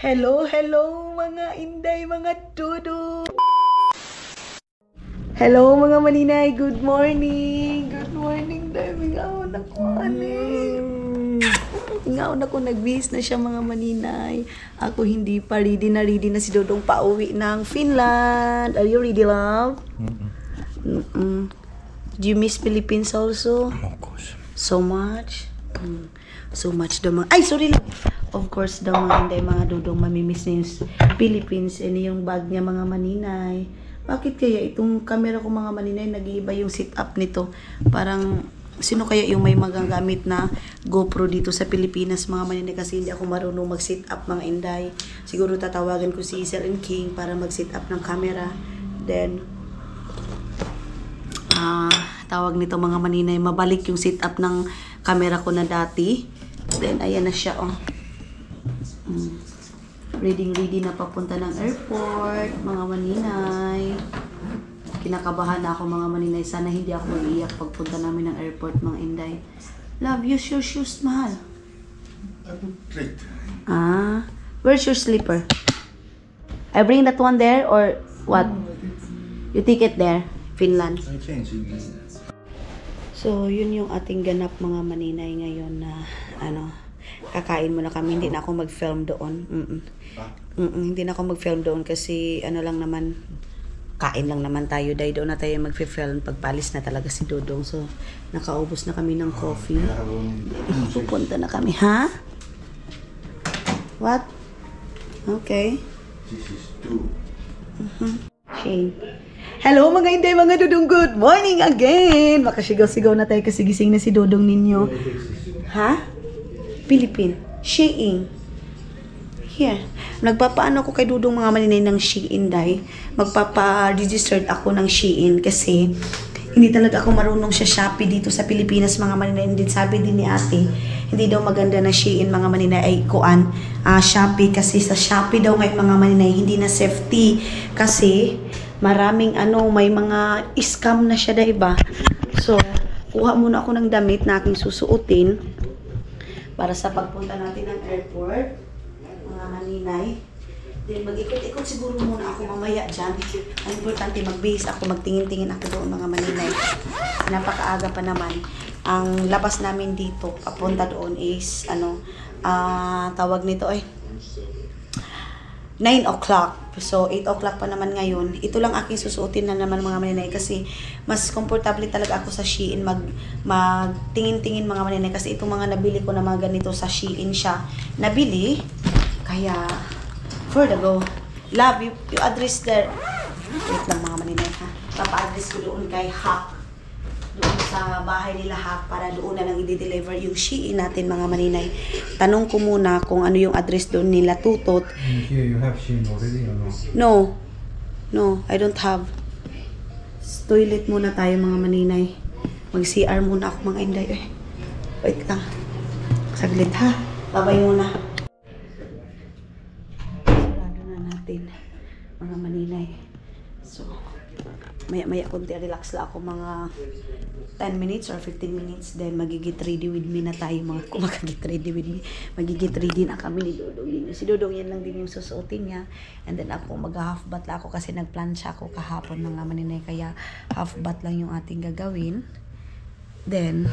Hello, hello mga inday, mga tudo. Hello mga maninay, good morning. Good morning, day. Mingaon ako, Mingaon ako, nagbihis na siya mga maninay. Ako hindi pa, ready na si Dodong pauwi ng Finland. Are you ready, love? Do you miss Philippines also? Of course. So much? So much daw mga... Ay, sorry lang. Of course daw mga inday, mga dudong mamimiss niya yung Philippines. Yung bag niya mga maninay. Bakit kaya itong camera ko mga maninay, nag-iiba yung setup nito? Parang, sino kaya yung may magagamit na GoPro dito sa Pilipinas mga maninay? Kasi hindi ako marunong mag-setup mga inday. Siguro tatawagan ko si Sir and King para mag-setup ng camera. Then, tawag nito mga maninay, mabalik yung setup ng camera ko na dati. Then, ayan na siya, oh. Ready na papunta ng airport, mga maninay. Kinakabahan na ako mga maninay. Sana hindi ako iiyak pagpunta namin ng airport, mga inday. Love, use your shoes, mahal. Where's your slipper? I bring that one there or what? You take it there, Finland. I change it. So, yun yung ating ganap mga maninay ngayon na kakain muna kami. Hindi na ako mag-film doon. Hindi na ako mag-film doon kasi lang naman, kain lang naman tayo. Dahil doon na tayo mag-film pagpalis na talaga si Dodong. So, nakaubos na kami ng coffee. Pupunta na kami. Ha? What? Okay. This is two. Shane. Hello mga inday, mga dudong, good morning again! Makasigaw-sigaw na tayo kasi gising na si Dodong ninyo. Ha? Philippine. Shein. Here. Nagpapaano ako kay Dudong mga maninay ng Shein, day. Magpapa-registered ako ng Shein kasi hindi talaga ako marunong siya Shopee dito sa Pilipinas mga maninay. Hindi, sabi din ni ate, hindi daw maganda na Shein mga maninay ay Shopee kasi sa Shopee daw ngayon mga maninay hindi na safety kasi maraming may mga scam na siya, diba? So, kuha muna ako ng damit na aking susuotin para sa pagpunta natin ng airport, mga maninay. Then, mag-ikot-ikot siguro muna ako mamaya dyan. Ang importante, magbihis ako, magtingin-tingin ako doon, mga maninay. Napakaaga pa naman. Ang labas namin dito, papunta doon is, tawag nito 9 o'clock. So, 8 o'clock pa naman ngayon. Ito lang aking susuotin na naman mga maninay kasi mas komportable talaga ako sa Shein magtingin-tingin mga maninay kasi itong mga nabili ko na mga ganito sa Shein siya nabili. Kaya, for the go. Love, you address there. Wait lang mga maninay ha. Papa-address ko doon kay Hak. Doon sa bahay nila Hak para doon na lang i-deliver yung Shein natin mga maninay. Tanong ko muna kung ano yung address doon nila Tutot. Here you have Shein already or no? No, I don't have. Toilet muna tayo mga maninay. Mag-CR muna ako mga inday. Wait lang. Saglit ha. Babay muna. Sarado na natin mga maninay. So, maya konti relax lang ako mga 10 minutes or 15 minutes then magigit ready with me na tayo mga kumagigit ready with me. Magigit ready na kami ni Dodong. Si Dodong yan lang din yung susuotin niya and then ako mag-half bath lang ako kasi nagplan siya ako kahapon mga maninay kaya half bath lang yung ating gagawin. Then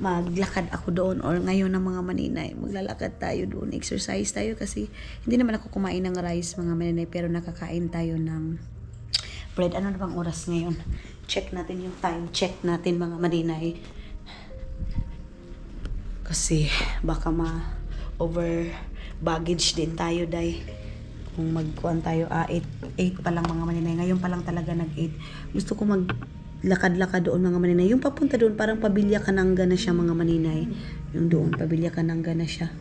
maglakad ako doon or ngayon ng mga maninay maglalakad tayo doon, exercise tayo kasi hindi naman ako kumain ng rice mga maninay pero nakakain tayo ng bread. Ano na bang oras ngayon? Check natin yung time. Check natin mga maninay. Kasi baka over baggage din tayo day. Kung magkuhan tayo 8 pa lang mga maninay. Ngayon pa lang talaga nag-8. Gusto ko maglakad-lakad doon mga maninay. Yung papunta doon parang Pabilya Kananga na siya mga maninay. Yung doon Pabilya Kananga na siya.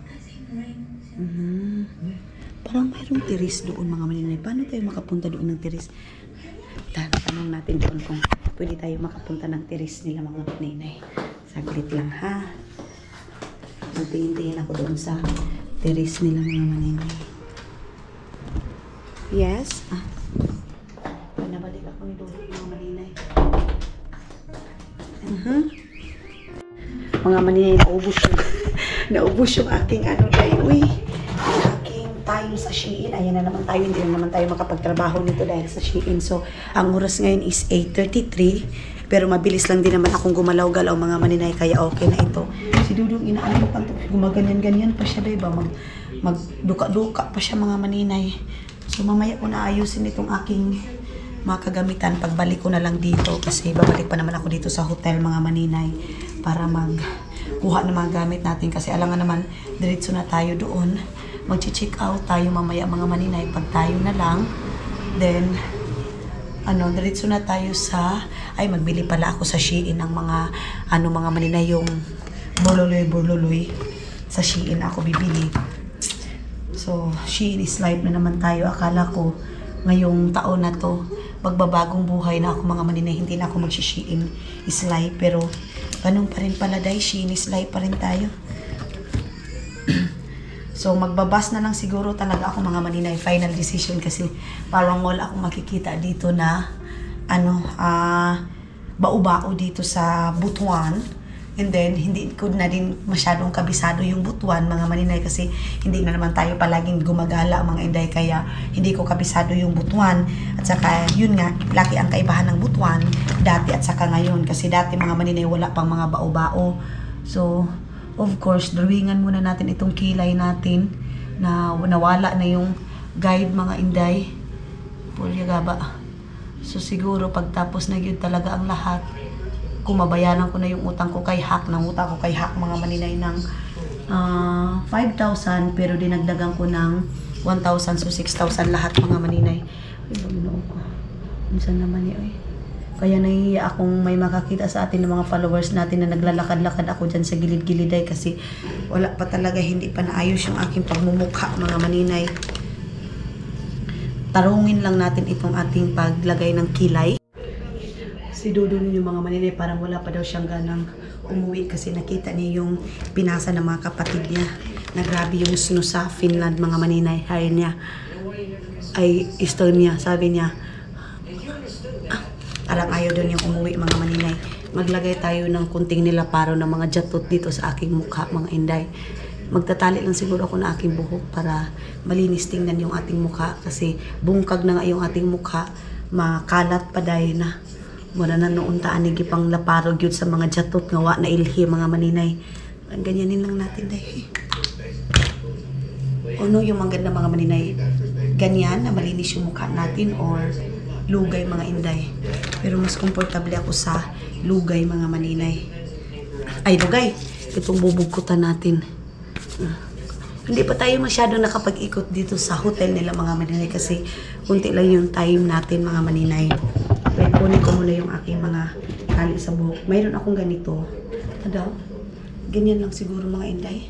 Parang mayroong tiris doon mga maninay. Paano tayo makapunta doon ng tiris? Tanong natin doon kung pwede tayo makapunta ng tiris nila mga maninay. Saglit lang ha. Magtingin-tingin ako doon sa tiris nila mga maninay. Yes? Nabalik ako ni doon mga maninay. Mga maninay, naubos yung aking day. Uy, aking tayo sa Shein. Ayan na naman tayo, hindi na naman tayo makapagtrabaho nito dahil sa Shein. So, ang oras ngayon is 8:33. Pero mabilis lang din naman akong gumalaw-galaw mga maninay, kaya okay na ito. Si Dudong inaano pa ito, gumaganyan-ganyan pa siya, diba? Magduka-duka pa siya mga maninay. So, mamaya ko na ayusin itong aking mga kagamitan. Pagbalik ko na lang dito kasi babalik pa naman ako dito sa hotel mga maninay para kuha ng mga gamit natin kasi alam nga naman, diretso na tayo doon. Mag-check out tayo mamaya mga maninay pag tayo na lang. Then, diretso na tayo magbili pala ako sa Shein ng mga maninay, yung burluloy. Sa Shein ako bibili. So, Shein is life na naman tayo. Akala ko, ngayong taon na to, magbabagong buhay na ako mga maninay, hindi na ako mag-Shein is life. Pero, ganun pa rin pala dahil Shein is life pa rin tayo. So, magbabas na lang siguro talaga ako mga maninay. Final decision kasi parang wala akong makikita dito na bao-bao dito sa Butuan. And then, hindi ko na din masyadong kabisado yung Butuan mga maninay kasi hindi na naman tayo palaging gumagala mga inday, kaya hindi ko kabisado yung Butuan. At saka, yun nga, laki ang kaibahan ng Butuan dati at saka ngayon. Kasi dati mga maninay wala pang mga bao-bao. So, of course, drawingan muna natin itong kilay natin na nawala na yung guide mga inday. Pulya gaba. So, siguro pagtapos na yun talaga ang lahat, kumabayanan ko na yung utang ko kay Hack. Utang ko kay Hack mga maninay ng 5,000 pero dinagdagan ko ng 1,000, so 6,000 lahat mga maninay. Ay, bagno ko. Minsan naman yun. Kaya nahihiya akong may makakita sa atin ng mga followers natin na naglalakad-lakad ako dyan sa gilid-gilid ay kasi wala pa talaga, hindi pa naayos yung aking pagmumukha mga maninay. Tarungin lang natin itong ating paglagay ng kilay. Si Dodo yung mga maninay, parang wala pa daw siyang ganang umuwi kasi nakita niya yung pinasa ng mga kapatid niya na grabe yung snow sa Finland mga maninay. Hair niya ay Estonia, sabi niya. Parang ayaw doon yung umuwi mga maninay. Maglagay tayo ng kunting nilaparo ng mga jatot dito sa aking mukha mga inday. Magtatali lang siguro ako na aking buhok para malinis tingnan yung ating mukha kasi bungkag na nga yung ating mukha, makalat pa dahil na. Muna na noon taan pang laparo gyud sa mga jatot nga wa na ilhi mga maninay. Ganyanin lang natin dahil. Ano yung maganda mga maninay? Ganyan na malinis yung mukha natin or lugay mga inday. Pero mas komportable ako sa lugay mga maninay. Ay lugay, itong bubugkutan natin. Hindi pa tayo masyadong nakapag-ikot dito sa hotel nila mga maninay kasi kunti lang yung time natin mga maninay. Kaya kunin ko muna yung aking mga tali sa buhok. Mayroon akong ganito. Adaw, ganyan lang siguro mga inday.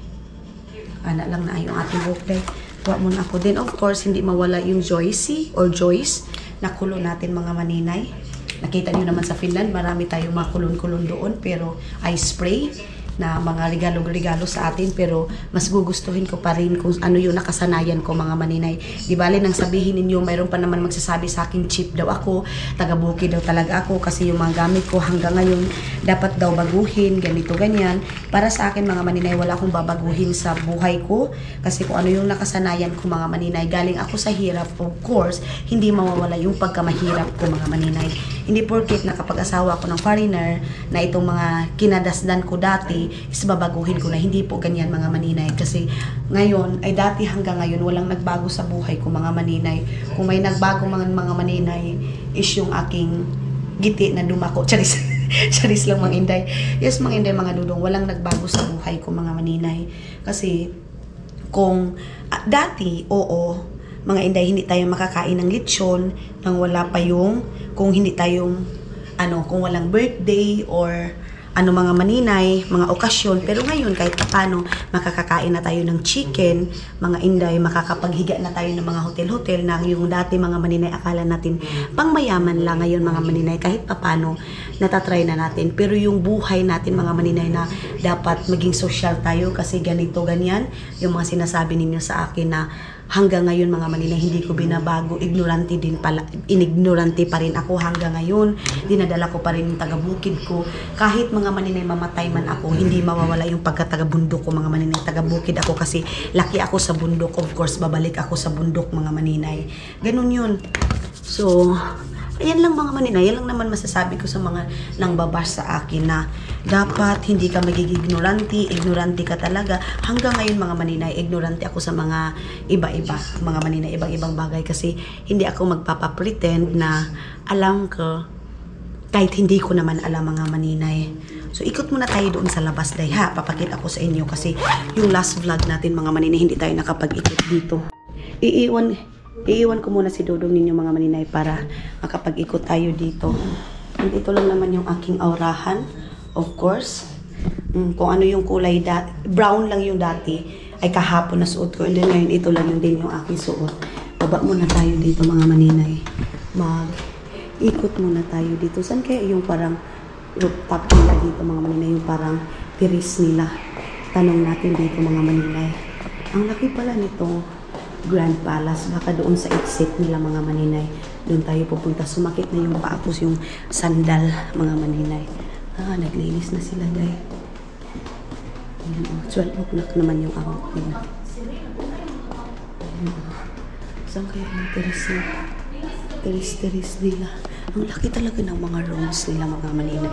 Ana lang na yung ating buhok day. Kuha muna ako. Then of course, hindi mawala yung Joyce or Joyce na kulon natin mga maninay. Nakita niyo naman sa Finland, marami tayong makulon-kulon doon. Pero ice spray na mga regalo-regalo sa atin, pero mas gugustuhin ko pa rin kung ano yung nakasanayan ko mga maninay. Di bale nang sabihin ninyo, mayroon pa naman magsasabi sa akin cheap daw ako, taga-bukid daw talaga ako kasi yung mga gamit ko hanggang ngayon dapat daw baguhin, ganito ganyan. Para sa akin mga maninay, wala akong babaguhin sa buhay ko kasi kung ano yung nakasanayan ko mga maninay, galing ako sa hirap. Of course, hindi mawawala yung pagkamahirap ko mga maninay. Hindi porket nakapag-asawa ako ng foreigner na itong mga kinadasdan ko dati is babaguhin ko na. Hindi po ganyan mga maninay. Kasi ngayon, ay dati hanggang ngayon, walang nagbago sa buhay ko mga maninay. Kung may nagbago mga maninay, is yung aking giti na dumako. Charis. Charis lang mga inday. Yes mga inday, mga dudong, walang nagbago sa buhay ko mga maninay. Kasi kung dati, oo, mga inday, hindi tayo makakain ng lechon nang wala pa yung, kung hindi tayong, kung walang birthday or mga maninay, mga okasyon. Pero ngayon, kahit paano, makakakain na tayo ng chicken, mga inday, makakapaghiga na tayo ng mga hotel-hotel na yung dati mga maninay, akala natin pang mayaman lang ngayon mga maninay, kahit paano, natatry na natin. Pero yung buhay natin mga maninay na dapat maging social tayo kasi ganito, ganyan, yung mga sinasabi ninyo sa akin na hanggang ngayon mga maninay, hindi ko binabago. Ignorante pa rin ako hanggang ngayon. Dinadala ko pa rin yung taga-bukid ko. Kahit mga maninay mamatay man ako, hindi mawawala yung pagka-taga-bundok ko mga maninay. Taga-bukid ako kasi laki ako sa bundok. Of course, babalik ako sa bundok mga maninay. Ganun yun. So, ayan lang mga maninay, yan lang naman masasabi ko sa mga nangbabash sa akin na dapat hindi ka magiging ignorante ka talaga. Hanggang ngayon mga maninay, ignorante ako sa mga iba-iba, mga maninay, ibang-ibang bagay kasi hindi ako magpapapretend na alam ko kahit hindi ko naman alam mga maninay. So ikot muna tayo doon sa labas day ha, papakita ko sa inyo kasi yung last vlog natin mga maninay, hindi tayo nakapag-ikot dito. Iiwan ko muna si Dodong ninyo mga maninay para makapag-ikot tayo dito. And ito lang naman yung aking aurahan. Of course, kung ano yung kulay, brown lang yung dati, ay kahapon na suot ko. And then ngayon, ito lang yung din yung aking suot. Baba muna tayo dito mga maninay. Mag-ikot muna tayo dito. Saan kaya yung parang rooftop nila dito mga maninay? Yung parang terrace nila. Tanong natin dito mga maninay. Ang laki pala nito. Grand Palace, baka doon sa exit nila mga maninay. Doon tayo pupunta. Sumakit na yung paapos yung sandal mga maninay. Naglinis na sila guys. 12 o'clock naman yung out nila. Saan kaya yung terrace nila? Ang laki talaga ng mga rooms nila mga maninay.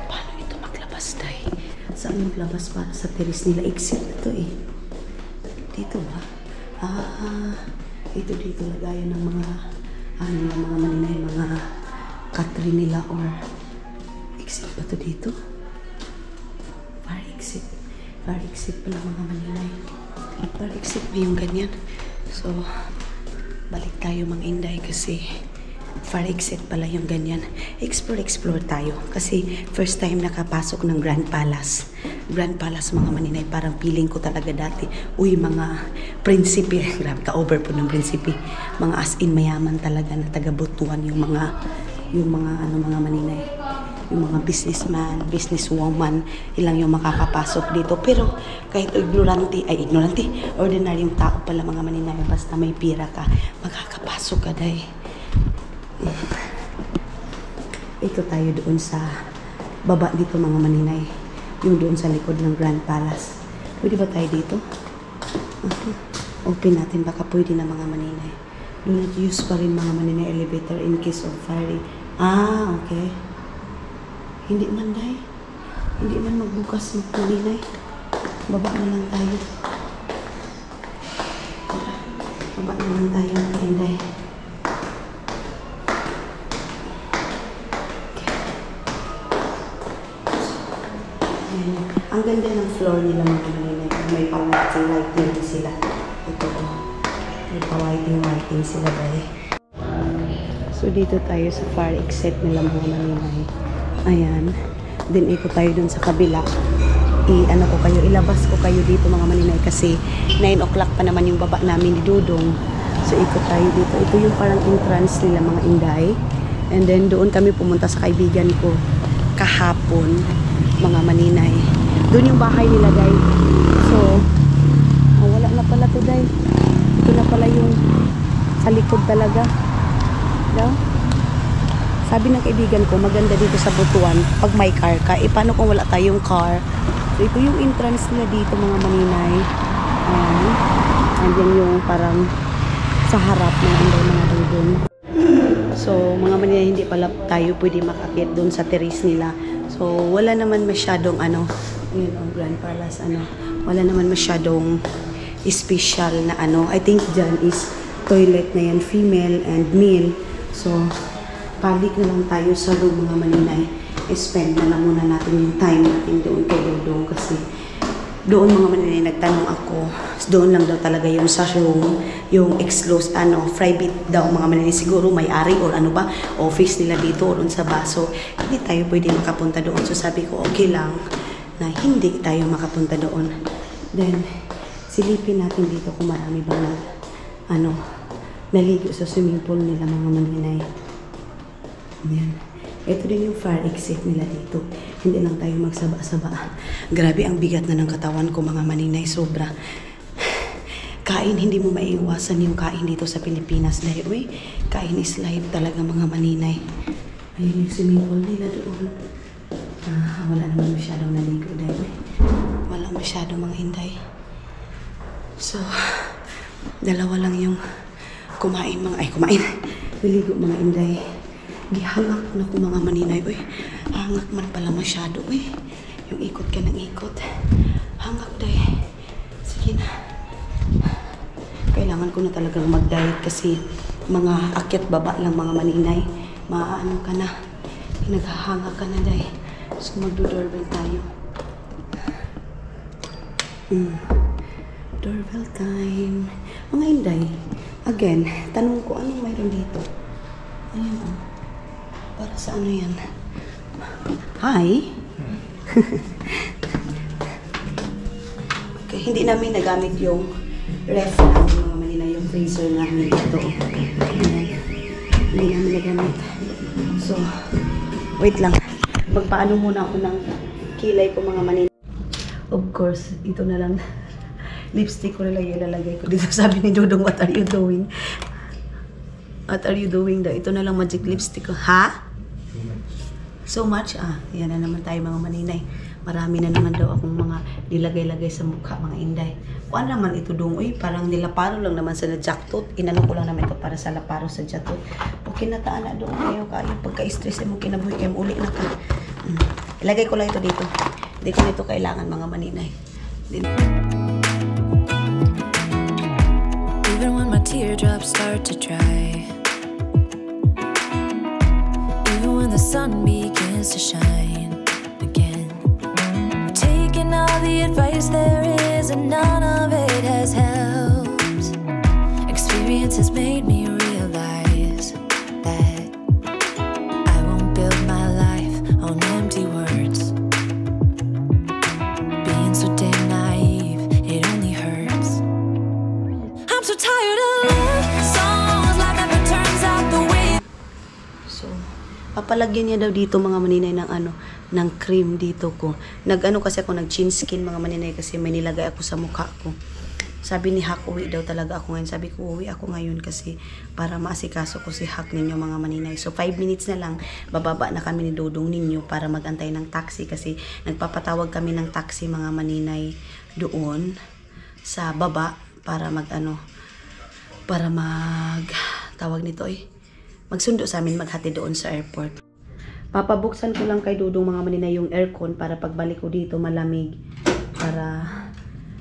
Paano ito maglabas tayo? Saan maglabas para sa terrace nila? Exit na to eh. Dito ba? Dito lagayan ng mga mga maninay, mga katri nila or exit ba to dito? Fire exit pala mga maninay. Fire exit ba yung ganyan? So, balik tayo mga inday kasi fire exit pala yung ganyan. Explore tayo kasi first time nakapasok ng Grand Palace mga maninay. Parang feeling ko talaga dati mga prinsipe, grabe ka over po ng prinsipe, mga as in mayaman talaga na taga-Butuan yung mga mga maninay, yung mga businessman, businesswoman, ilang yung makakapasok dito. Pero kahit ignorante, ordinaryong tao pala mga maninay, basta may pira ka, makakapasok ka day. Ito tayo doon sa baba dito mga maninay, yung doon sa likod ng Grand Palace. Pwede ba tayo dito? Open natin, baka pwede na mga maninay. Do not use pa rin mga maninay elevator in case of fire. Okay. Hindi man magbukas mga maninay. Baba na lang tayo mga maninay. Ang ganda ng floor nila mga maninay. May pa-lighting sila. Ito. May pa-lighting sila dahil. So dito tayo sa fire exit nila mga maninay. Ayan. Then ikot tayo dun sa kabila. Ilabas ko kayo dito mga maninay kasi 9 o'clock pa naman yung baba namin ni Dodong. So ikot tayo dito. Ito yung parang entrance nila mga inday. And then doon kami pumunta sa kaibigan ko kahapon mga maninay. Doon yung bahay nila guys. So wala na pala to guys. Ito na pala yung sa likod talaga. Sabi ng kaibigan ko, maganda dito sa Butuan pag may car ka. Paano kung wala tayong car? So ito yung entrance nila dito mga maninay. Andyan yung parang sa harap ng mga Dodong. So mga maninay, hindi pala tayo pwede makakit doon sa terrace nila. So wala naman masyadong yun ang Grand Palace wala naman masyadong special na I think dyan is toilet na yan, female and male. So balik na lang tayo sa room mga maninay. Spend na lang muna natin yung time natin doon kay Dodong kasi doon mga maninay nagtanong ako, doon lang daw talaga yung sa room, yung exclusive private daw mga maninay, siguro may-ari or office nila dito or sa baso. Hindi tayo pwede makapunta doon. So sabi ko okay lang na hindi tayo makapunta doon. Then silipin natin dito kung marami bang naligo sa swimming pool nila mga maninay. Yan. Ito din yung fire exit nila dito. Hindi lang tayo magsaba-saba. Grabe ang bigat na ng katawan ko mga maninay, sobra. Kain, hindi mo maiiwasan yung kain dito sa Pilipinas. Dahil, uy, kain is life talaga mga maninay. Ayun yung swimming pool nila doon. Wala naman masyadong naligo dahil wala masyadong mga inday. So, dalawa lang yung kumain. Naligo mga inday. Gihangak na ko mga maninay. Uy, hangak man pala masyado. Uy, yung ikot ka ng ikot. Hangak day. Sige na. Kailangan ko na talagang mag-diet kasi mga akyat baba lang mga maninay. Maano ka na. Naghahanga ka na day. So magdo-doorbell tayo. Doorbell time. Mga inday. Again, tanong ko anong mayroon dito? Ayan o. Para sa ano yan? Hi? Okay, hindi namin nagamit yung ref namin mga manila, yung freezer namin dito. Ayan. Hindi namin nagamit. So, wait lang. Magpaano muna ako ng kilay ko mga manila. Of course, ito na lang. Lipstick ko na lang ilalagay ko dito. Sabi ni Dodong, what are you doing? What are you doing daw? Ito na lang magic lipstick ko. Ha? So much? Yan na naman tayo mga maninay. Marami na naman daw akong mga nilagay-lagay sa mukha mga inday. Kuan naman ito dong, uy, parang nilaparo lang naman sa jacktot. Inano ko lang naman ito para sa laparo sa jacktot. Okay na taan na doon kayo pagka-stress mo kinabuhi kayo uli na ka. Ilagay ko lang ito dito. Hindi ko nito kailangan mga maninay. Even when my teardrops start to dry, even when the sun begins to shine again, taking all the advice there is and none of it has helped. Experience has made me realize that I won't build my life on empty words. Being so damn naive, it only hurts. I'm so tired of love songs like that, but turns out the way. So, papalagyan niya daw dito mga maninay ng ng cream dito ko. Kasi ako nag-chin skin mga maninay kasi may nilagay ako sa mukha ko. Sabi ni Hak, uwi daw talaga ako ngayon. Sabi ko, uwi ako ngayon kasi para maasikaso ko si Hak ninyo mga maninay. So, 5 minutes na lang, bababa na kami ni Dodong ninyo para magantay ng taxi kasi nagpapatawag kami ng taxi mga maninay doon sa baba para tawag nito magsundo sa amin, maghati doon sa airport. Papabuksan ko lang kay Dodong mga maninay yung aircon para pagbalik ko dito malamig para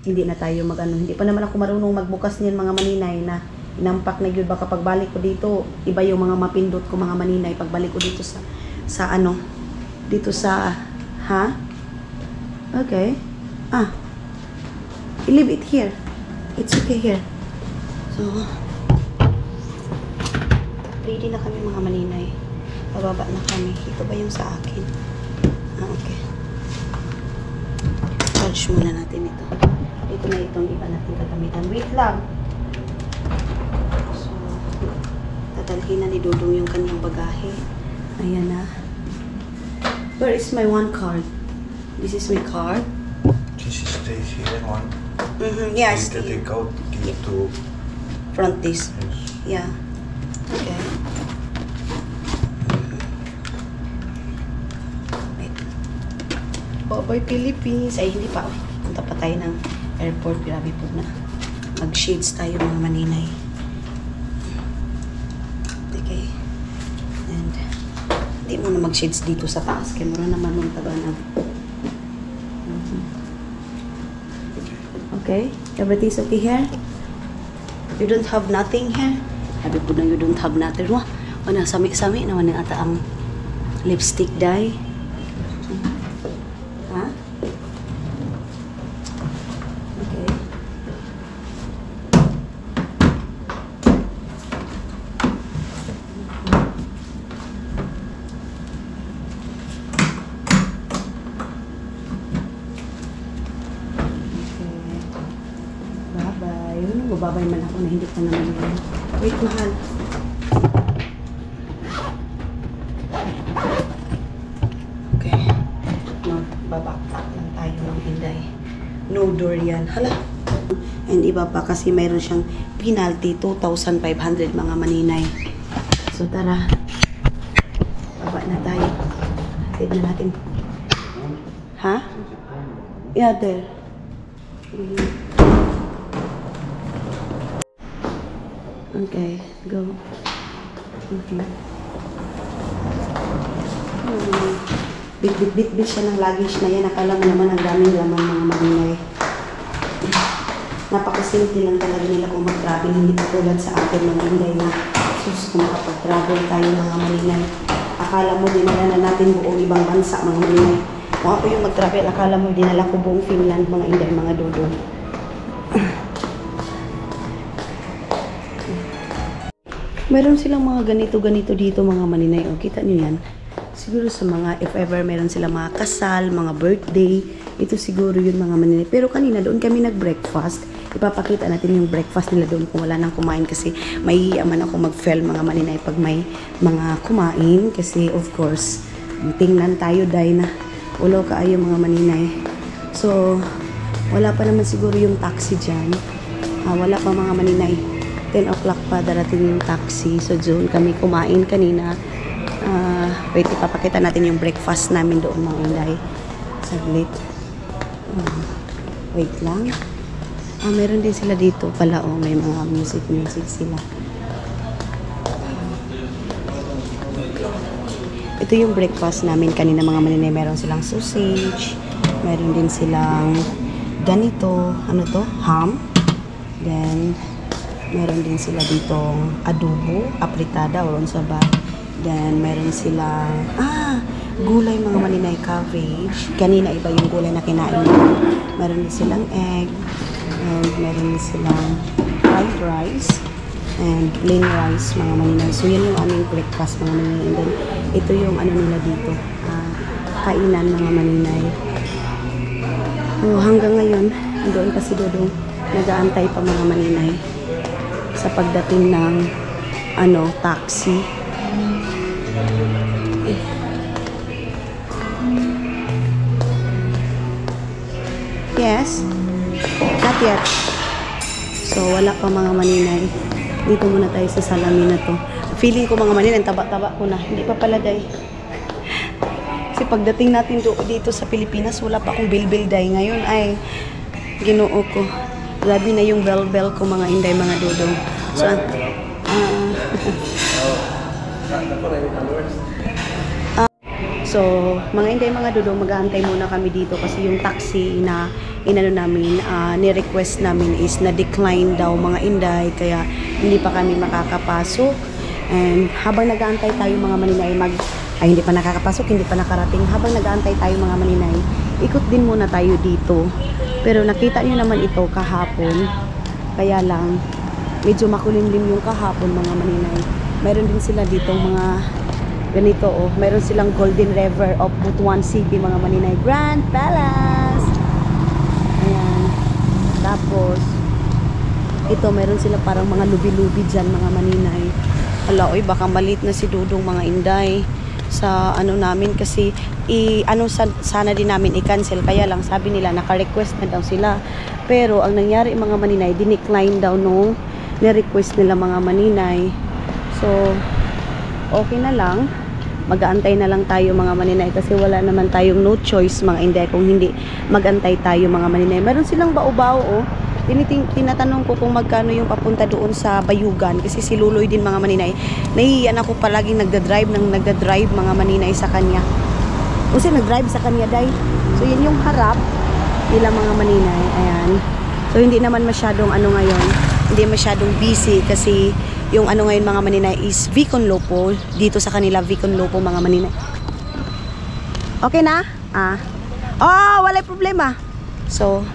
hindi na tayo hindi pa naman ako marunong magbukas niyan mga maninay na inampak na yun. Baka pagbalik ko dito iba yung mga mapindot ko mga maninay pagbalik ko dito dito sa okay I leave it here, it's okay here. So ready na kami mga maninay, bababa na kami. Ito ba yung sa akin? Okay, charge muna natin ito. Ito na itong iba natin gagamitan. Wait lang. So, tatalhin na ni Dodong yung kanyang bagahe. Ayan na. Where is my one card? This is my card. This stays here, one. Yeah, You can take out, give to... front this. Yes. Yeah. Okay. Wait. Bye-bye Philippines. Ay, hindi pa. Punta pa tayo ng airport. Grabe po na. Mag-shades tayo mga maninay. Okay. And hindi mo na mag-shades dito sa taas. Kaya mura naman nung taga na. Okay? Everything's okay here? You don't have nothing here? Sabi po na you don't have nothing. Wah, sami-sami naman yung ata ang lipstick dye. Ha? Okay. Bye-bye. Babay man ako na hindi ka naman yun. Wait, mahal. Okay. magbabackpack lang tayo ng Inday. No durian. Hala. And iba pa kasi mayroon siyang penalty, 2,500 mga maninay. So tara. Baba na tayo. Tignan natin. Ha? Yeah, there. Okay, go. Bit siya ng luggage na yan. Akala mo naman ang daming laman mga maninay. Napakasimple lang talaga nila kung mag-travel. Hindi katulad sa atin mga Inday na sus kung makapag-travel tayo mga maninay. Akala mo dinala na natin buong ibang bansa mga maninay. Kung ako yung mag-travel, akala mo dinala ko buong Finland mga Inday, mga dodong. Meron silang mga ganito-ganito dito mga maninay. O, kita niyo yan. Siguro sa mga, if ever meron silang mga kasal, mga birthday, ito siguro yun mga maninay. Pero kanina doon kami nag-breakfast. Ipapakita natin yung breakfast nila doon kung wala nang kumain kasi may man ako mag-film mga maninay pag may mga kumain. Kasi of course, tingnan tayo dahil na ulo kaayo mga maninay. So, wala pa naman siguro yung taxi dyan. Wala pa mga maninay. 10 o'clock pa darating yung taxi. So, doon kami kumain kanina. Wait, ipapakita natin yung breakfast namin doon mga Inday. Saglit. Wait lang. Meron din sila dito pala. May mga music sila. Ito yung breakfast namin kanina mga maninay. Meron silang sausage. Meron din silang ganito. Ano to? Ham. Then, meron din sila ditong adobo, apritada or unsaba. Then, meron silang, gulay mga maninay, cabbage. Kanina iba yung gulay na kinain nila. Meron din silang egg. And meron din silang fried rice. And plain rice mga maninay. So, yan yung aming breakfast mga maninay. And then, ito yung ano nila dito. Kainan mga maninay. Hanggang ngayon, doon kasi Dodong nag-aantay pa mga maninay sa pagdating ng taxi. Yes? Not yet. So, wala pa mga maninay. Dito muna tayo sa salamin na to. Feeling ko mga maninay, taba-taba ko na. Hindi pa pala day. Kasi pagdating natin dito sa Pilipinas, wala pa akong bilbil day. Ngayon ay ginoo ko. Grabe na yung bell ko mga Inday, mga dodong. So, mga Inday, mga dodong, mag-aantay muna kami dito kasi yung taxi na namin, ni-request namin is na-decline daw mga Inday, kaya hindi pa kami makakapasok. And habang nag-aantay tayo mga maninay, hindi pa nakakapasok, hindi pa nakarating. Habang nag-aantay tayo mga maninay, ikot din muna tayo dito. Pero nakita niyo naman ito kahapon. Kaya lang, medyo makulimlim yung kahapon mga maninay. Meron din sila dito mga ganito Meron silang Golden River of Butuan City mga maninay. Grand Palace! Ayan. Tapos, ito meron sila parang mga lubi-lubi dyan mga maninay. Ala, baka malit na si Dudong mga Inday sa namin kasi sana din namin i-cancel, kaya lang sabi nila naka-request na daw sila, pero ang nangyari mga maninay, dinecline daw nung ni-request nila mga maninay. So okay na lang, mag-aantay na lang tayo mga maninay kasi wala naman tayong no choice mga Inday kung hindi mag-antay tayo mga maninay. Meron silang bao-bao tinatanong ko kung magkano yung papunta doon sa Bayugan kasi si Luloy din mga maninay. Nahihiyan ako palaging nagdadrive mga maninay sa kanya. Kasi nagdrive sa kanya day. So yun yung harap nila mga maninay. Ayan. So hindi naman masyadong ngayon. Hindi masyadong busy kasi yung ngayon mga maninay is Vicon Lopo. Dito sa kanila Vicon Lopo mga maninay. Okay na? Walay problema. So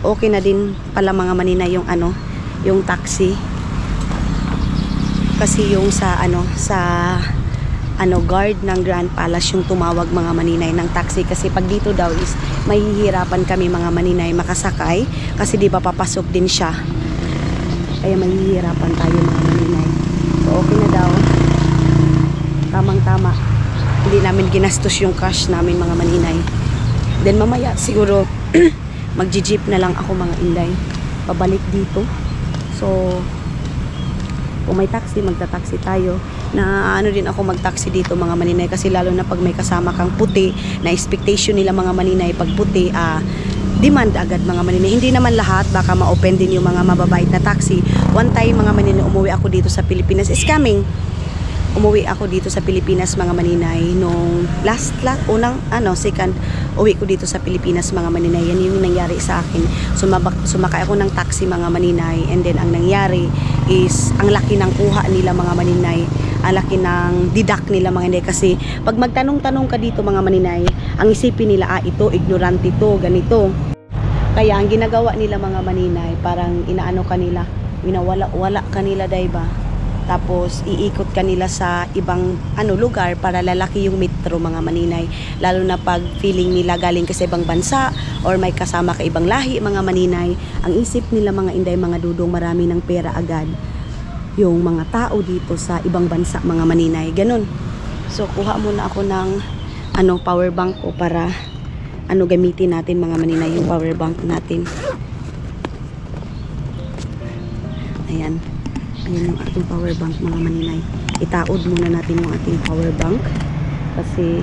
okay na din pala mga maninay yung yung taxi. Kasi yung sa guard ng Grand Palace yung tumawag mga maninay ng taxi kasi pag dito daw is mahihirapan kami mga maninay makasakay kasi di ba papasok din siya. Kaya mahihirapan tayo mga maninay. So okay na daw. Tamang-tama. Hindi namin ginastos yung cash namin mga maninay. Then mamaya siguro magji-jeep na lang ako mga inday. Pabalik dito. So, kung may taxi, magta-taxi tayo. Na ano din ako mag-taxi dito mga maninay. Kasi lalo na pag may kasama kang puti, na expectation nila mga maninay pag puti, demand agad mga maninay. Hindi naman lahat, baka ma-open din yung mga mababait na taxi. One time mga maninay, umuwi ako dito sa Pilipinas. Is coming. Umuwi ako dito sa Pilipinas mga maninay nung second uwi ko dito sa Pilipinas mga maninay. Yan yung nangyari sa akin. Sumakay ako ng taxi mga maninay, and then ang nangyari is ang laki ng kuha nila mga maninay, ang laki ng deduct nila mga maninay. Kasi pag magtanong-tanong ka dito mga maninay, ang isipin nila, ito ignorante to, ganito. Kaya ang ginagawa nila mga maninay, parang inaano kanila, winawala-wala kanila, diba? Tapos iikot kanila sa ibang lugar para lalaki yung metro mga maninay. Lalo na pag feeling nila galing ka sa ibang bansa or may kasama ka ibang lahi mga maninay. Ang isip nila mga inday, mga dudong, marami ng pera agad yung mga tao dito sa ibang bansa mga maninay. Ganun. So kuha muna ako ng power bank ko para gamitin natin mga maninay, yung power bank natin. Ayan. Ayan yung ating power bank mga maninay. Itaod muna natin yung ating power bank kasi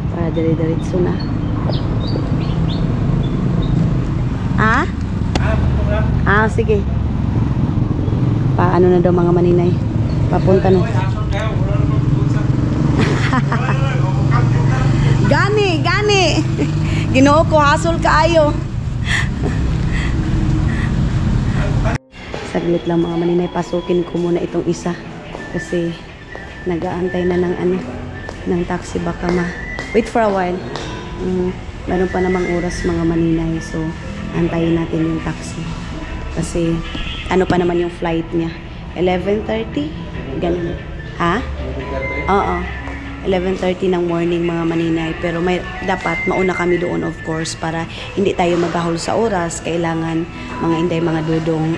para dire-diretso na. Sige. Paano na daw mga maninay? Papunta na. Gani! Ginoo ko, hasol kaayo. Saglit lang mga maninay, pasukin ko muna itong isa kasi nag-aantay na ng taxi, baka wait for a while. Meron pa namang oras mga maninay, so antayin natin yung taxi kasi pa naman yung flight niya, 11:30 ganun. Oo, 11:30 ng morning mga maninay, pero dapat mauna kami doon of course para hindi tayo maghahol sa oras. Kailangan mga inday, mga dudong,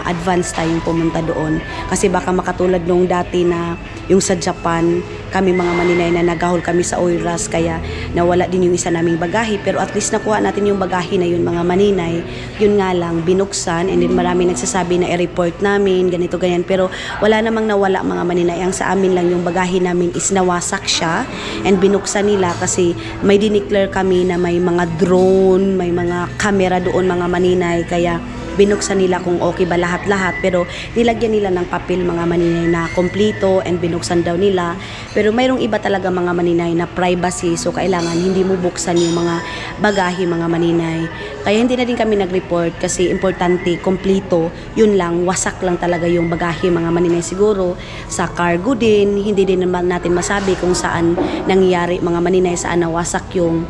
advance tayong pumunta doon kasi baka makatulad nung dati na yung sa Japan, kami mga maninay na naghahol kami sa oras kaya nawala din yung isa naming bagahe, pero at least nakuha natin yung bagahe na yun mga maninay. Yun nga lang, binuksan, and then marami nagsasabi na i-report namin ganito ganyan, pero wala namang nawala mga maninay. Ang sa amin lang yung bagahe namin is nawasak siya and binuksan nila kasi may dineclare kami na may mga drone, may mga camera doon mga maninay, kaya binuksan nila kung okay ba lahat-lahat, pero nilagyan nila ng papel mga maninay na kompleto and binuksan daw nila. Pero mayroong iba talaga mga maninay na privacy, so kailangan hindi mo buksan yung mga bagahe mga maninay. Kaya hindi na din kami nag-report kasi importante, kompleto, yun lang, wasak lang talaga yung bagahe mga maninay. Siguro sa cargo din, hindi din naman natin masabi kung saan nangyayari mga maninay, saan nawasak yung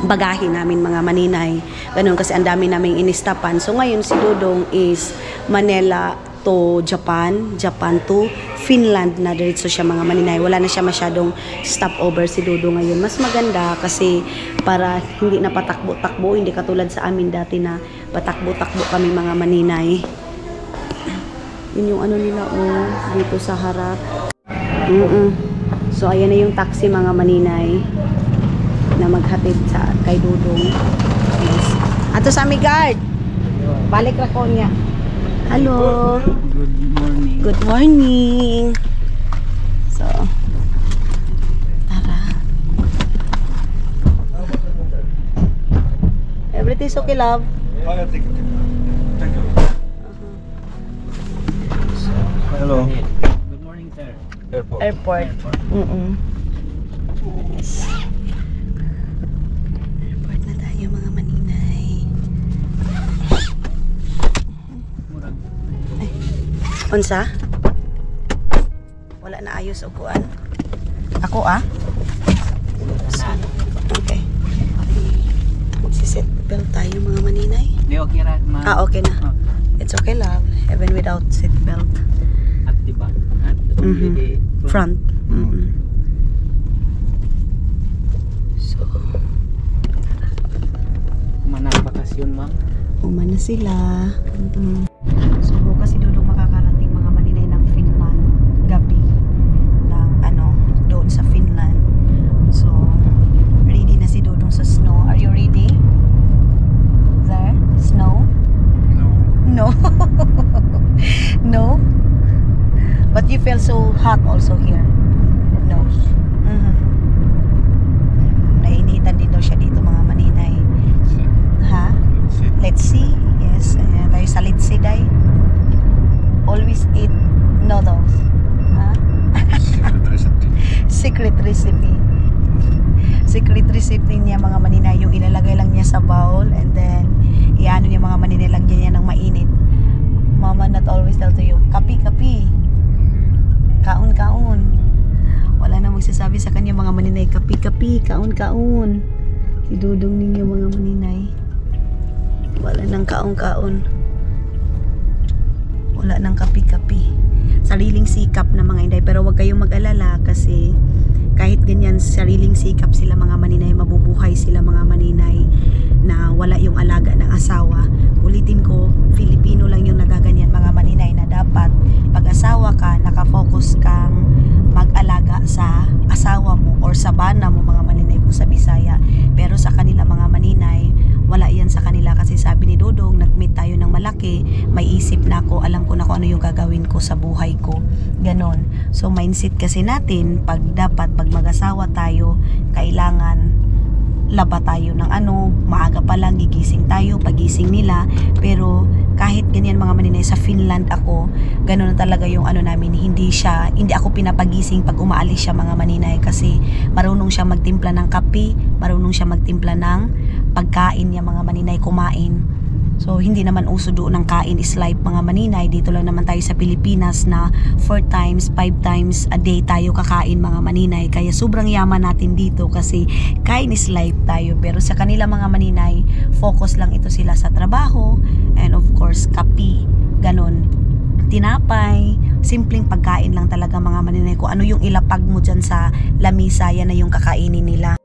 bagahe namin mga maninay. Ganun kasi ang dami naming inistapan. So ngayon si Dudong is Manila to Japan, Japan to Finland na diretso siya mga maninay. Wala na siya masyadong stopover si Dudong ngayon. Mas maganda kasi para hindi na patakbo-takbo, hindi katulad sa amin dati na patakbo-takbo kami mga maninay. Yun yung nila dito sa harap. So ayan na yung taxi mga maninay na maghatid kay Dudong. Yes. Ato sa aming guard. Balik ra ko niya. Hello. Good morning. Good morning. So, tara. Everything's okay, love? Thank you. Hello. Good morning, sir. Airport. Yes. Airport na tayo mga maninay. Unsa? Wala na ayos o kuan. Ako So, okay. Magsiset belt tayo mga maninay. Di okay ra, ma. Okay na. It's okay, love. Even without seat belt. At diba? At only the Front. So, manang bakasyon, ma'am. umana sila. So, bukas si Dudong makakarating mga maninay ng Finland gabi ng doon sa Finland. So, ready na si Dudong sa snow. Are you No? But you feel so hot also here? No? Nainitan din daw siya dito mga maninay. Ha? Let's see. Yes. Tayo sa let's see, day. Always eat noodles. Ha? Secret recipe. Secret recipe niya mga maninay. Yung ilalagay lang niya sa bowl and then iano niya mga maninay, lagyan niya ng mainit. Mama not always tell to you, kapi. Kaon. Wala na magsasabi sa kanya mga maninay, kapi, kaon. Si Dudong ninyo mga maninay. Wala nang kaon. Wala nang kapi. Sariling sikap na mga inday. Pero wag kayong mag-alala kasi kahit ganyan, sariling sikap sila mga maninay, mabubuhay sila mga maninay na wala yung alaga ng asawa. Ulitin ko, Filipino lang yung nagaganyan mga maninay na dapat pag asawa ka, nakafocus kang mag-alaga sa asawa mo or sa bana mo mga maninay kung sa Bisaya. Pero sa kanila mga maninay, wala yan sa kanila kasi sabi ni Dodong, nag-meet tayo ng malaki, may isip na ako, alam ko na kung ano yung gagawin ko sa buhay ko. Ganon. So mindset kasi natin, pag mag-asawa tayo, kailangan laba tayo ng maaga pa lang gigising tayo, pagising nila. Pero kahit ganyan mga maninay, sa Finland ako, gano'n talaga yung namin, hindi ako pinapagising pag umaalis siya mga maninay kasi marunong siya magtimpla ng kape, marunong siya magtimpla ng pagkain niya mga maninay, kumain. So hindi naman uso doon ng kain is life mga maninay. Dito lang naman tayo sa Pilipinas na 4 times, 5 times a day tayo kakain mga maninay. Kaya sobrang yaman natin dito kasi kain is life tayo. Pero sa kanila mga maninay, focus lang ito sila sa trabaho and of course kape, ganon, tinapay, simpleng pagkain lang talaga mga maninay. Kung ano yung ilapag mo dyan sa lamisa, yan na yung kakainin nila.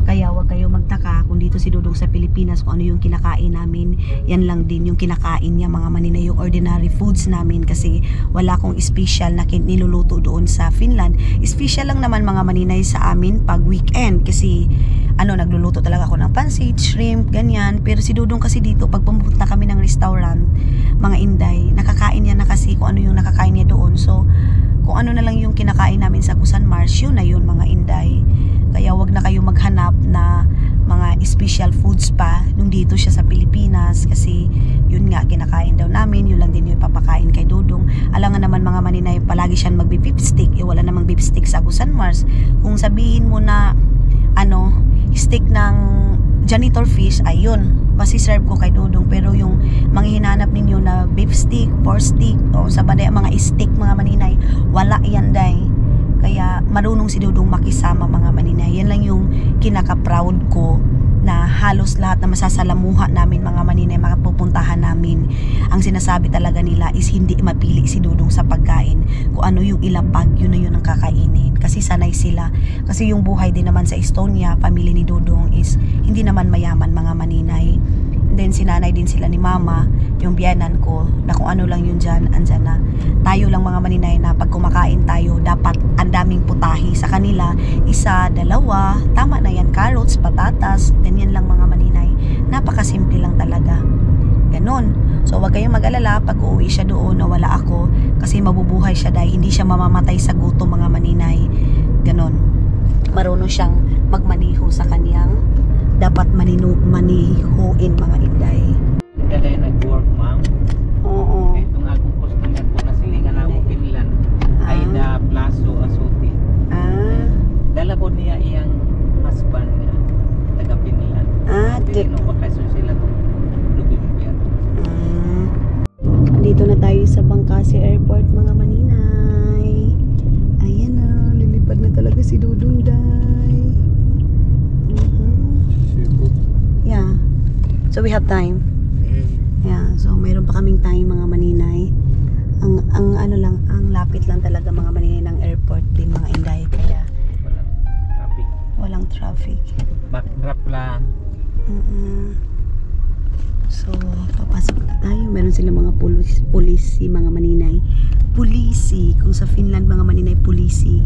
Kaya wag kayo magtaka kung dito si Dudong sa Pilipinas kung ano yung kinakain namin, yan lang din yung kinakain niya mga maninay, yung ordinary foods namin kasi wala akong special na niluluto doon sa Finland. Special lang naman mga maninay sa amin pag weekend kasi nagluluto talaga ako ng pansit, shrimp, ganyan. Pero si Dudong kasi dito pag pumunta kami ng restaurant, mga inday, nakakain niya na kasi kung ano yung nakakain niya doon. So kung ano na lang yung kinakain namin sa Kusan Mars, yun na yun mga inday. Kaya wag na kayo maghanap na mga special foods pa nung dito siya sa Pilipinas kasi yun nga kinakain daw namin, yun lang din yung ipapakain kay Dudong. Alam nga naman mga maninay, palagi siyang magbe-beef stick, wala namang beef stick sa Kusan Mars. Kung sabihin mo na stick ng janitor fish, ayun, masiserve ko kay Dudong. Pero yung mga hinanap ninyo na beef stick, pork stick, o sa banay mga stick mga maninay, wala yan day. Kaya marunong si Dudong makisama mga maninay. Yan lang yung kinaka-proud ko na halos lahat na masasalamuha namin mga maninay, makapupuntahan namin, ang sinasabi talaga nila is hindi mapili si Dudong sa pagkain. Kung ano yung ilapag, yun na yun ang kakainin. Kasi sanay sila. Kasi yung buhay din naman sa Estonia, pamilya ni Dudong is hindi naman mayaman mga maninay. Then sinanay din sila ni mama, yung biyanan ko, na kung ano lang yun dyan, andyan na. Tayo lang mga maninay na pag kumakain tayo, dapat ang daming putahe. Sa kanila, 1, 2, tama na yan, carrots, patatas, ganyan lang mga maninay. Napakasimple lang talaga. Ganon. So wag kayong mag-alala pag uuwi siya doon na wala ako, kasi mabubuhay siya dahil hindi siya mamamatay sa gutom mga maninay. Ganon. Marunong siyang magmaniho sa kanyang dapat manihuin mga inday. Kada nag-work, ma'am. Oo. Itong akong customer po na silingan na akong Finland ay na Plaso Asuti. Dala po niya iyang husband na taga Finland. Tinobakasyon sila itong November. Dito na tayo sa Bangkasi Airport mga maninay. Ayan na, lilipad na talaga si Dudong day. Yeah. So we have time. Yeah, so mayroon pa kaming time mga maninay. Ang lapit lang talaga mga maninay ng airport din mga inday, kaya walang traffic. Backdrop lang. So papasok na tayo. Meron sila mga polisi mga maninay. Polisi, kung sa Finland mga maninay, polisi.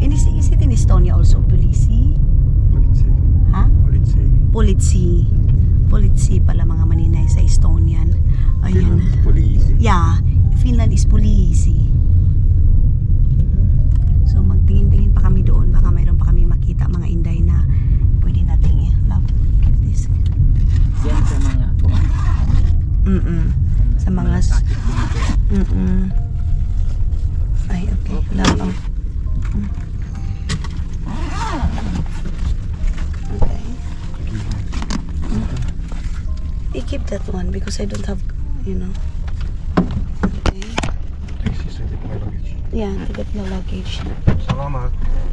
And is it in Estonia also polisi? Ha? Politsi pala mga maninay sa Estonian. Ayan. Police. Yeah, Finland is police. So magtingin-tingin pa kami doon, baka mayroon pa kami makita mga inday na pwede nating love this. Yan sa mga Sa mga sakit dito. Ay, okay. Love. Okay. I keep that one because I don't have, you know. Okay. Taxi, take my luggage. Yeah, tigat na luggage. Salamat.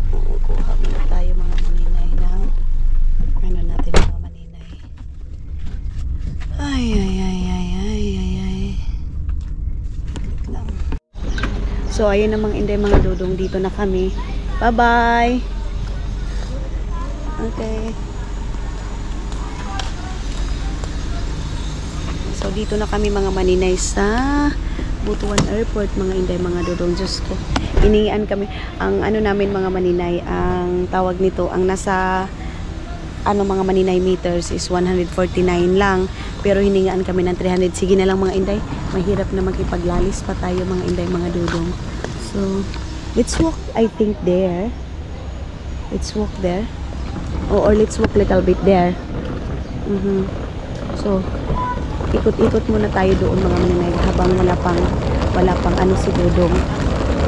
Kuha muna tayo mga maninay ng ano natin mga maninay. Ay. Wait lang. So, ayun namang inday mga dudong, dito na kami. Bye-bye! Okay. So, dito na kami mga maninay sa Butuan Airport, mga inday, mga dudong. Diyos ko. Iningian kami. Ang ano namin mga maninay, ang tawag nito, ang nasa ano mga maninay meters is 149 lang. Pero hiningaan kami ng 300. Sige na lang mga inday. Mahirap na magipaglalis pa tayo mga inday, mga dudong. So, let's walk, I think, there. Let's walk there. Or let's walk little bit there. So, ikot-ikot muna tayo doon mga maninay habang wala pang ano si Dudong.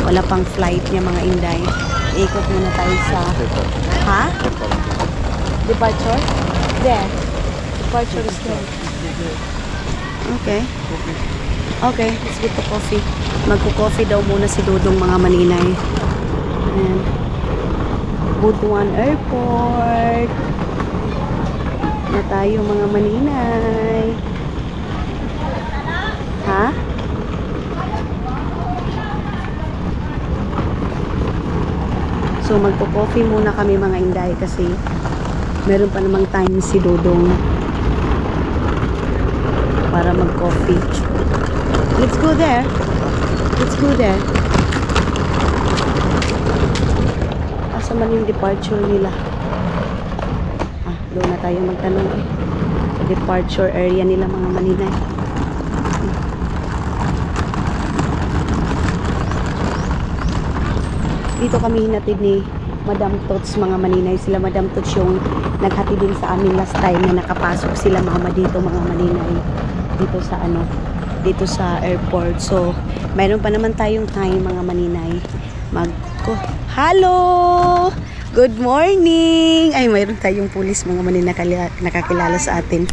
Wala pang flight niya mga inday. Ikot muna tayo sa departure? There. Departure is there. Okay. Okay, let's get the coffee. Magko-coffee daw muna si Dudong mga maninay. Ayan. Butuan Airport. Na tayo mga maninay. Ha? So magpo-coffee muna kami mga inday kasi meron pa namang time si Dudong para mag-coffee. Let's go there. Let's go there. Asa man yung departure nila? Doon na tayo magtanong sa departure area nila mga maninay. Dito kami hinatid ni Madam Tots mga maninay. Sila Madam Tots yung naghati din sa amin last time na nakapasok sila mama dito mga maninay. Dito sa ano, dito sa airport. So, mayroon pa naman tayong time mga maninay. Hello! Good morning! Ay, mayroon tayong pulis mga maninay nakakilala sa atin.